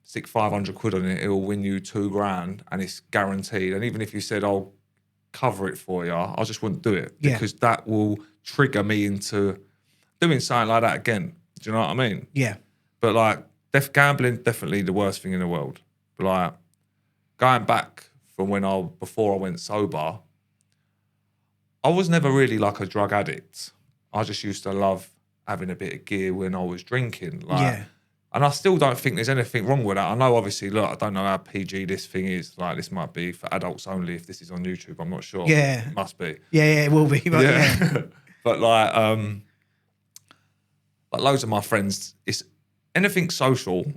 Stick 500 quid on it. It'll win you 2 grand, and it's guaranteed." And even if you said, "I'll cover it for you," I just wouldn't do it because that will trigger me into doing something like that again. Do you know what I mean? Yeah. But like, gambling, definitely the worst thing in the world. But like, going back from before I went sober, I was never really like a drug addict. I just used to love having a bit of gear when I was drinking. Like, and I still don't think there's anything wrong with that. I know, obviously, look, I don't know how PG this thing is. Like, this might be for adults only if this is on YouTube. I'm not sure. Yeah. It must be. Yeah, it will be. But yeah. But like loads of my friends, it's anything social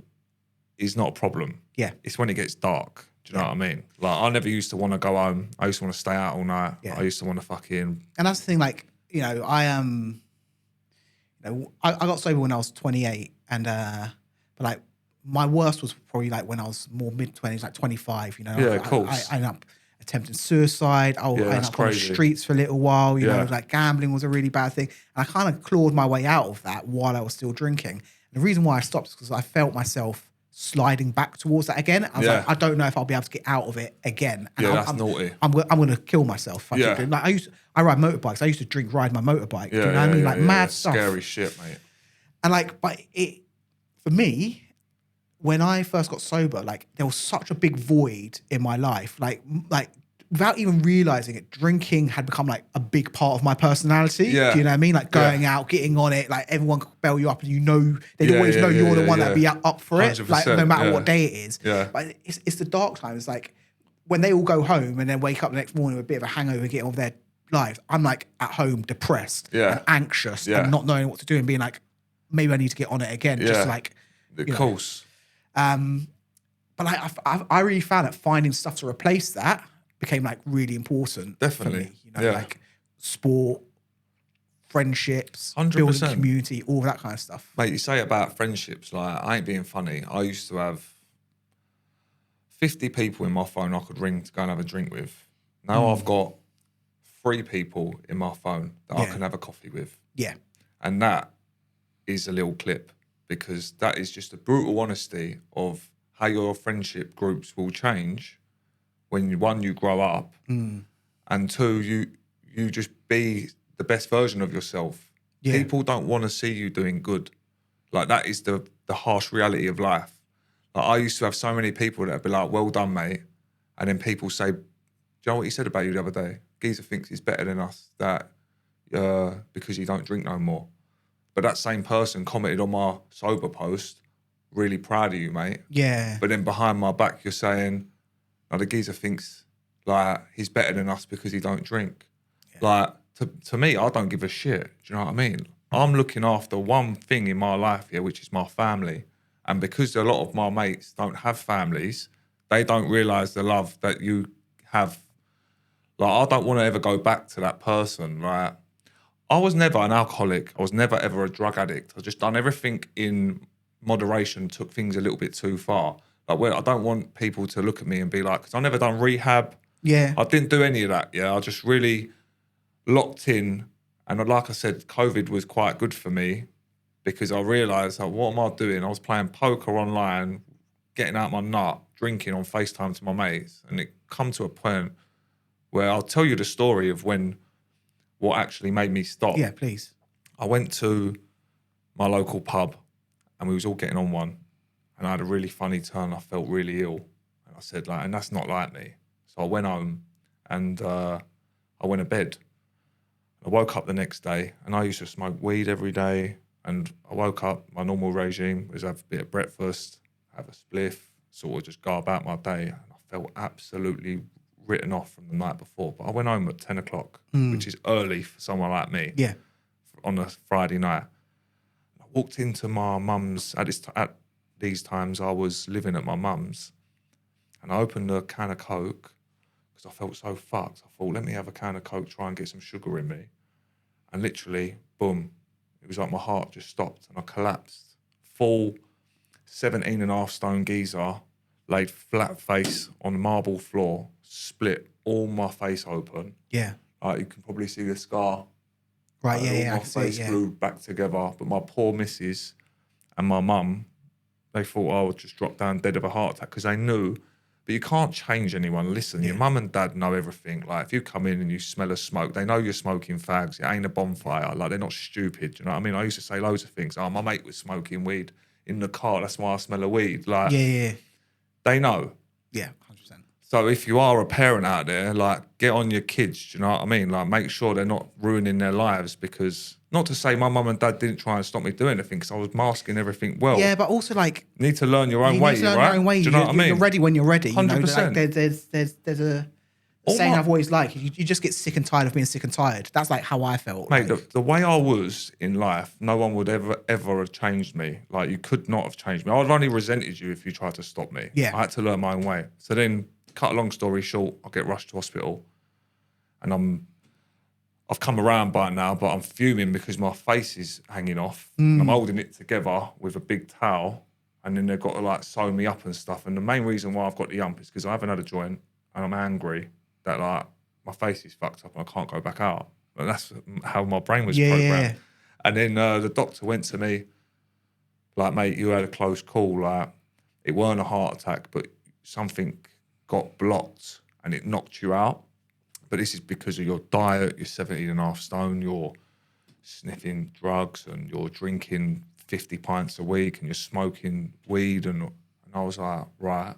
is not a problem. Yeah. It's when it gets dark. Do you know what I mean? Like, I never used to want to go home. I used to want to stay out all night. Yeah. I used to want to fucking... And that's the thing, like, you know, I got sober when I was 28 and, but like, my worst was probably like when I was more mid-20s, like 25, you know. Yeah, of course. I ended up attempting suicide. I ended up on the crazy. streets for a little while, you know, like gambling was a really bad thing. And I kind of clawed my way out of that while I was still drinking. And the reason why I stopped is because I felt myself sliding back towards that again. I was like, I don't know if I'll be able to get out of it again. And that's naughty. I'm going to kill myself. Like, I ride motorbikes. I used to ride my motorbike. Do you know what I mean? Like mad stuff. Scary shit, mate. And like, but for me, when I first got sober, like there was such a big void in my life. Like without even realizing it, drinking had become like a big part of my personality. Yeah. Do you know what I mean? Like going out, getting on it, like everyone could bell you up and you know, they'd always know you're the one that'd be up for it. Like no matter what day it is. Yeah. But it's the dark times. Like when they all go home and then wake up the next morning with a bit of a hangover, getting on with their lives, I'm like at home depressed and anxious and not knowing what to do and being like, maybe I need to get on it again. Just like, of course. But like, I really found that finding stuff to replace that became like really important. Definitely. For me, you know, like sport, friendships, 100%. building community, all that kind of stuff. Mate, you say about friendships, like, I ain't being funny. I used to have 50 people in my phone I could ring to go and have a drink with. Now I've got 3 people in my phone that I can have a coffee with. Yeah. And that is a little clip because that is just a brutal honesty of how your friendship groups will change when one, you grow up, and two, you just be the best version of yourself. Yeah. People don't want to see you doing good. Like, that is the harsh reality of life. Like, I used to have so many people that would be like, well done, mate. And then people say, do you know what he said about you the other day? Geezer thinks he's better than us because you don't drink no more. But that same person commented on my sober post, really proud of you, mate. Yeah. But then behind my back, you're saying, no, the geezer thinks like he's better than us because he don't drink. Yeah. Like, to me, I don't give a shit. Do you know what I mean? I'm looking after one thing in my life here, which is my family. And because a lot of my mates don't have families, they don't realise the love that you have. Like, I don't want to ever go back to that person. Like, I was never an alcoholic. I was never ever a drug addict. I just done everything in moderation, took things a little bit too far. Like, where I don't want people to look at me and be like, because I never done rehab. Yeah. I didn't do any of that. Yeah, I just really locked in. And like I said, COVID was quite good for me because I realised, like, what am I doing? I was playing poker online, getting out my nut, drinking on FaceTime to my mates. And it come to a point where I'll tell you the story of what actually made me stop. Yeah, please. I went to my local pub and we was all getting on one. And I had a really funny turn. I felt really ill. And I said, like, and that's not like me. So I went home and I went to bed. I woke up the next day and I used to smoke weed every day. And I woke up, my normal regime was have a bit of breakfast, have a spliff, sort of just go about my day. And I felt absolutely written off from the night before. But I went home at 10 o'clock, which is early for someone like me. Yeah. On a Friday night. I walked into my mum's, at these times I was living at my mum's, and I opened a can of Coke because I felt so fucked. I thought, let me have a can of Coke, try and get some sugar in me. And literally, boom, it was like my heart just stopped and I collapsed. Full 17.5 stone geezer, laid flat face on the marble floor, split all my face open. Yeah. You can probably see the scar. Right, yeah, My I can see it, face yeah. glued back together. But my poor missus and my mum, they thought I would just drop down dead of a heart attack because they knew. But you can't change anyone. Listen, your mum and dad know everything. Like, if you come in and you smell a smoke, they know you're smoking fags. It ain't a bonfire. Like, they're not stupid. Do you know what I mean? I used to say loads of things. Oh, my mate was smoking weed in the car. That's why I smell a weed. Like, Yeah. they know. Yeah, 100%. So if you are a parent out there, like, get on your kids, do you know what I mean? Like, make sure they're not ruining their lives because, not to say my mum and dad didn't try and stop me doing anything because I was masking everything well. Yeah, but also, like, You need to learn your own way, you need to learn right? your own way. Do you know what I mean? You're ready when you're ready. 100%. You know, like, there's a saying I've always liked. You just get sick and tired of being sick and tired. That's like how I felt. Mate, like, the way I was in life, no one would ever have changed me. Like, you could not have changed me. I'd only resented you if you tried to stop me. Yeah. I had to learn my own way. So then, cut a long story short, I get rushed to hospital and I've come around by now, but I'm fuming because my face is hanging off. And I'm holding it together with a big towel and then they've got to, like, sew me up and stuff. And the main reason why I've got the hump is because I haven't had a joint and I'm angry that, like, my face is fucked up and I can't go back out. And that's how my brain was programmed. Yeah. And then the doctor went to me, like, mate, you had a close call. Like, it weren't a heart attack, but something got blocked and it knocked you out. But this is because of your diet, you're 17.5 stone, you're sniffing drugs and you're drinking 50 pints a week and you're smoking weed. And I was like, right.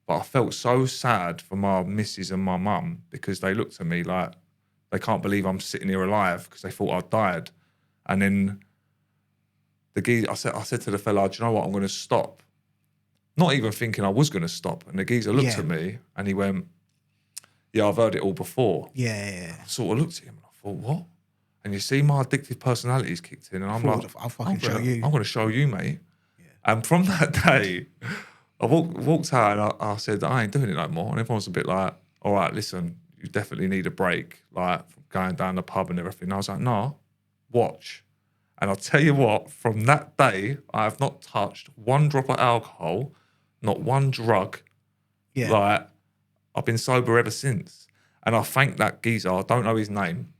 But I felt so sad for my missus and my mum because they looked at me like they can't believe I'm sitting here alive because they thought I'd died. And then I said to the fella, do you know what, I'm going to stop. Not even thinking I was going to stop. And the geezer looked at me and he went, yeah, I've heard it all before. Yeah. I sort of looked at him and I thought, what? And you see my addictive personality's kicked in and I'm like, I'll fucking show you. I'm going to show you, mate. Yeah. And from that day, I walked out and I said, I ain't doing it no more. And everyone was a bit like, all right, listen, you definitely need a break, like, from going down the pub and everything. And I was like, no, watch. And I'll tell you what, from that day, I have not touched one drop of alcohol, not one drug. Yeah. Like, I've been sober ever since. And I thank that geezer. I don't know his name.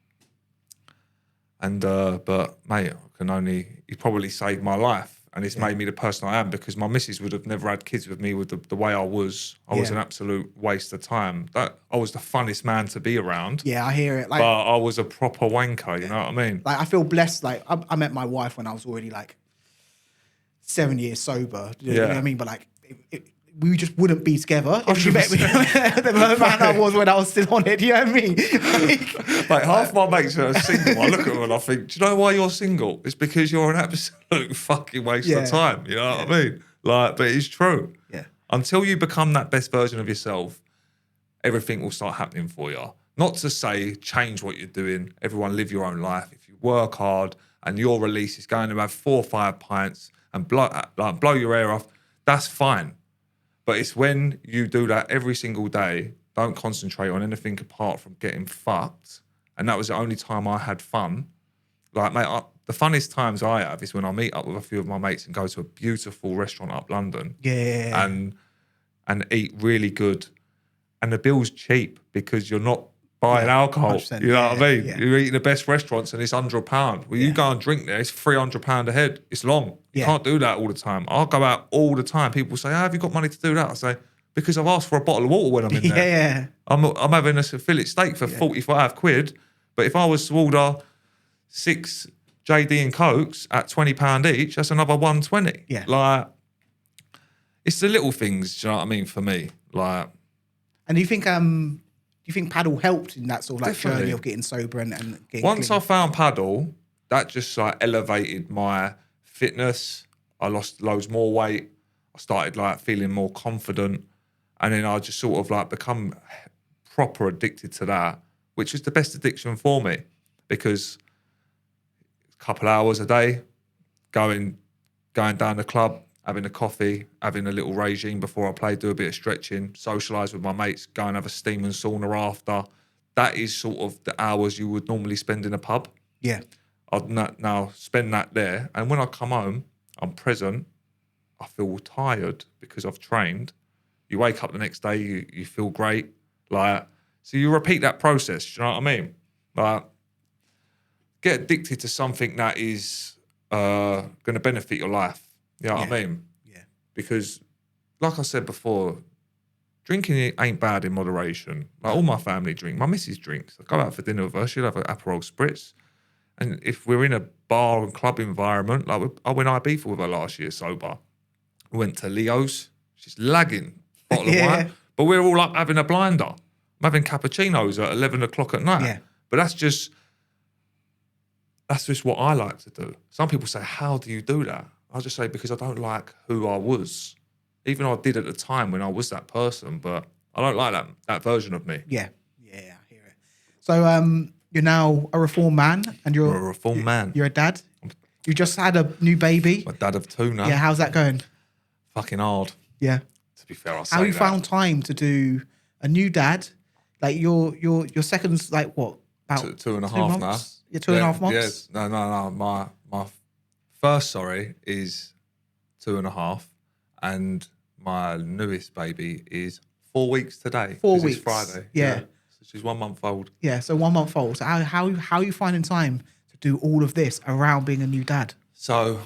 And, but, mate, he probably saved my life. and it's made me the person I am, because my missus would have never had kids with me with the way I was. I was an absolute waste of time. That I was the funnest man to be around. Yeah, I hear it. Like, but I was a proper wanker, you know what I mean? Like, I feel blessed. Like, I met my wife when I was already like 7 years sober. You know what I mean? But like, we just wouldn't be together if she met me the man I was when I was still on it. You know what I mean? Like half my mates are single. I look at them and I think, do you know why you're single? It's because you're an absolute fucking waste of time. You know what I mean? Like, but it's true. Yeah. Until you become that best version of yourself, everything will start happening for you. Not to say change what you're doing. Everyone live your own life. If you work hard and your release is going to have 4 or 5 pints and blow your hair off, that's fine. But it's when you do that every single day, don't concentrate on anything apart from getting fucked. And that was the only time I had fun. Like, mate, the funnest times I have is when I meet up with a few of my mates and go to a beautiful restaurant up London. Yeah. And eat really good. And the bill's cheap because you're not buying alcohol. You know what I mean? Yeah. You're eating the best restaurants and it's £100. Well, you go and drink there, it's £300 a head. It's long. You can't do that all the time. I'll go out all the time. People say, have you got money to do that? I say, because I've asked for a bottle of water when I'm in there. Yeah. I'm having a fillet steak for 45 quid. But if I was to order 6 JD and Cokes at £20 each, that's another 120. Yeah. Like, it's the little things, do you know what I mean, for me? Like, and do you think paddle helped in that sort of like Definitely. journey of getting sober and getting once clean? I found paddle, that just like elevated my fitness. I lost loads more weight. I started like feeling more confident, and then I just sort of like become proper addicted to that, which is the best addiction for me, because a couple hours a day, going down the club, having a coffee, having a little regime before I play, do a bit of stretching, socialise with my mates, go and have a steam and sauna after. That is sort of the hours you would normally spend in a pub. Yeah. I'd now spend that there. And when I come home, I'm present. I feel tired because I've trained. You wake up the next day, you feel great. Like, so you repeat that process, do you know what I mean? Like, get addicted to something that is going to benefit your life. You know what I mean? Yeah. Because, like I said before, drinking ain't bad in moderation. Like, all my family drink. My missus drinks. I go out for dinner with her. She'll have an Aperol Spritz. And if we're in a bar and club environment, like I went Ibiza with her last year sober. We went to Leo's. She's lagging. Bottle of wine. But we're all up having a blinder. I'm having cappuccinos at 11 o'clock at night. Yeah. But that's just what I like to do. Some people say, how do you do that? I just say, because I don't like who I was. Even though I did at the time when I was that person, but I don't like that version of me. Yeah. Yeah, I hear it. So you're now a reformed man, and you're a reformed man. You're a dad. You just had a new baby. My dad of 2 now. Yeah, how's that going? Fucking hard. Yeah. To be fair, I'll say How you that. found time to do a new dad? Like your second's like what? About two and a half now. months? Yeah, 2.5 months. Yeah, no. My first, is 2.5, and my newest baby is 4 weeks today. 4 'cause weeks. It's Friday. Yeah. So she's 1 month old. Yeah, so 1 month old. So how are you finding time to do all of this around being a new dad? So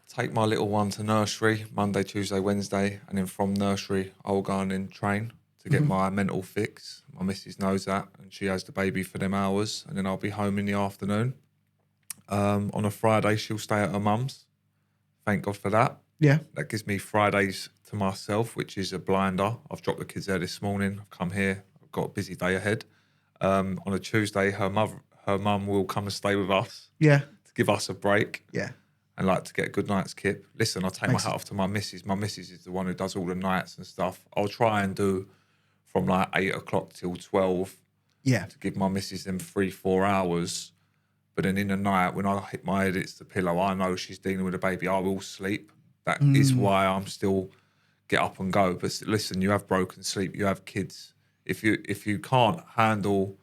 take my little one to nursery Monday, Tuesday, Wednesday, and then from nursery I'll go and then train to get my mental fix. My missus knows that, and she has the baby for them hours, and then I'll be home in the afternoon. On a Friday she'll stay at her mum's. Thank God for that. Yeah. That gives me Fridays to myself, which is a blinder. I've dropped the kids there this morning. I've come here. I've got a busy day ahead. On a Tuesday, her mum will come and stay with us Yeah. to give us a break. Yeah. And like to get a good night's kip. Listen, I take my hat off to my missus. My missus is the one who does all the nights and stuff. I'll try and do from like 8 o'clock till 12 Yeah. to give my missus them 3-4 hours. But then in the night, when I hit my head, it's the pillow. I know she's dealing with a baby. I will sleep. That is why I'm still get up and go. But listen, you have broken sleep. You have kids. If you can't handle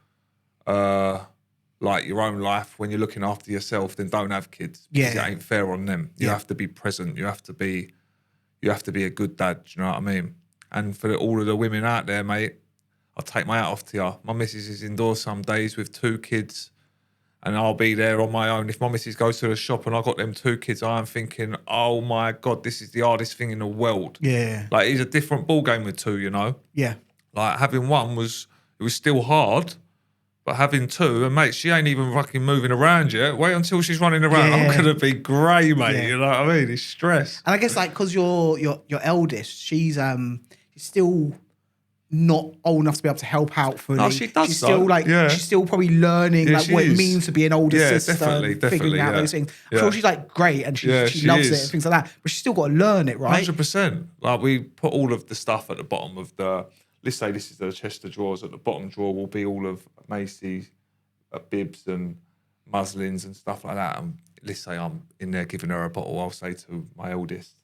like your own life when you're looking after yourself, then don't have kids. Because Yeah. it ain't fair on them. You Yeah. have to be present. You have to be a good dad. Do you know what I mean? And for all of the women out there, mate, I'll take my hat off to you. My missus is indoors some days with 2 kids, and I'll be there on my own. If my missus goes to the shop and I've got them 2 kids, I'm thinking, oh my God, this is the hardest thing in the world. Yeah. Like, it's a different ball game with 2, you know? Yeah. Like, having one was still hard, but having 2, and mate, she ain't even fucking moving around yet. Wait until she's running around. Yeah. I'm going to be grey, mate. Yeah. You know what I mean? It's stress. And I guess like, cause your eldest, she's still not old enough to be able to help out fully. No, she does She's though. still like, Yeah. she's still probably learning Yeah, like she what it is. means to be an older Yeah, sister, definitely, and figuring definitely, out yeah. those things. I'm Yeah. sure she's like great and she she loves it is. and things like that, but she's still got to learn it, right? 100%. Like, we put all of the stuff at the bottom of the, let's say this is the chest of drawers. At the bottom drawer will be all of Macy's bibs and muslins and stuff like that. And let's say I'm in there giving her a bottle. I'll say to my eldest,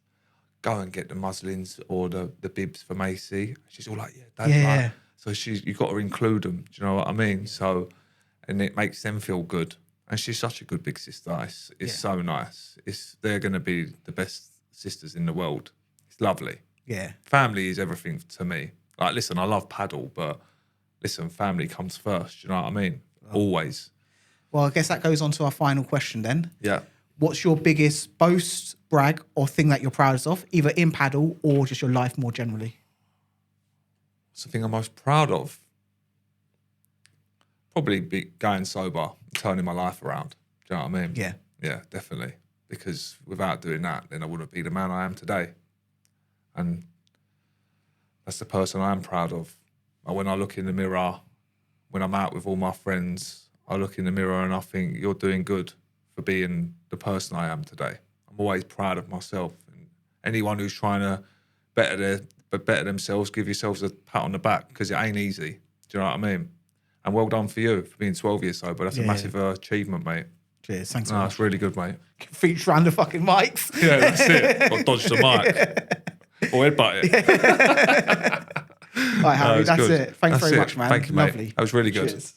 go and get the muslins or the bibs for Macy. She's all like, yeah, Dad. Yeah. Like, so you've got to include them. Do you know what I mean? So, and it makes them feel good. And she's such a good big sister. It's so nice. They're going to be the best sisters in the world. It's lovely. Yeah. Family is everything to me. Like, listen, I love paddle, but listen, family comes first. Do you know what I mean? Always. Well, I guess that goes on to our final question then. Yeah. What's your biggest boast, brag, or thing that you're proudest of, either in paddle or just your life more generally? What's the thing I'm most proud of? Probably going sober, turning my life around. Do you know what I mean? Yeah. Yeah, definitely. Because without doing that, then I wouldn't be the man I am today. And that's the person I am proud of. Like, when I look in the mirror, when I'm out with all my friends, I look in the mirror and I think, you're doing good for being the person I am today. I'm always proud of myself. And anyone who's trying to better themselves, give yourselves a pat on the back, because it ain't easy. Do you know what I mean? And well done for you for being 12 years sober. That's a massive achievement, mate. Cheers. Thanks so No, much. it's really good, mate. Feet around the fucking mics. Yeah, that's it. Or dodge the mic. Or headbutt it. All right, Harry, it's that's good. it. Thanks That's very it. much, man. Thank you, mate. Lovely. That was really good. Cheers.